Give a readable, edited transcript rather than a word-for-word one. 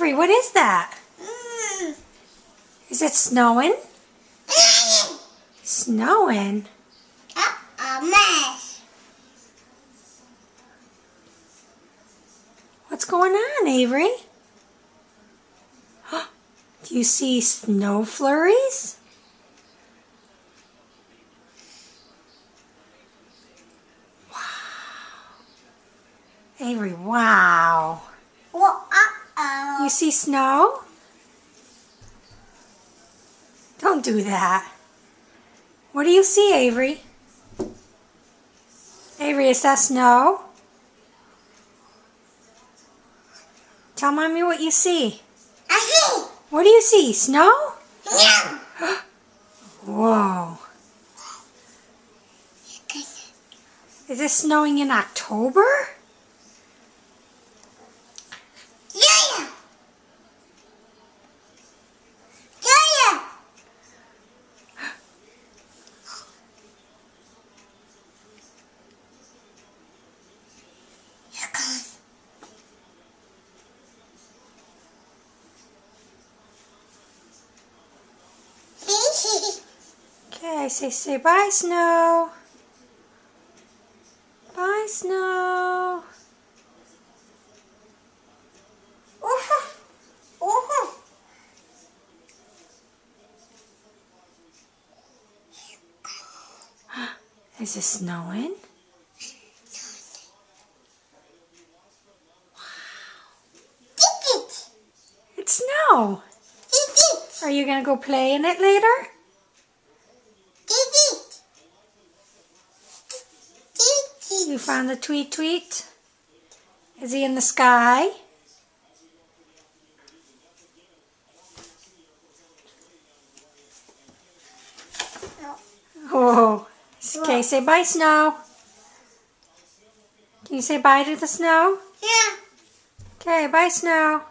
Avery, what is that? Is it snowing? Snowing? A mess. What's going on, Avery? Do you see snow flurries? Wow. Avery, wow. Well, uh-oh. You see snow? Don't do that. What do you see, Avery? Avery, is that snow? Tell Mommy what you see. I see. What do you see? Snow? Yeah. Whoa. Is it snowing in October? Yeah. Yeah. Okay, say bye, snow. Bye, snow. Is it snowing? It's snow. Are you going to go play in it later? You found the tweet tweet? Is he in the sky? Oh, okay, say bye, snow. Can you say bye to the snow? Yeah. Okay, bye, snow.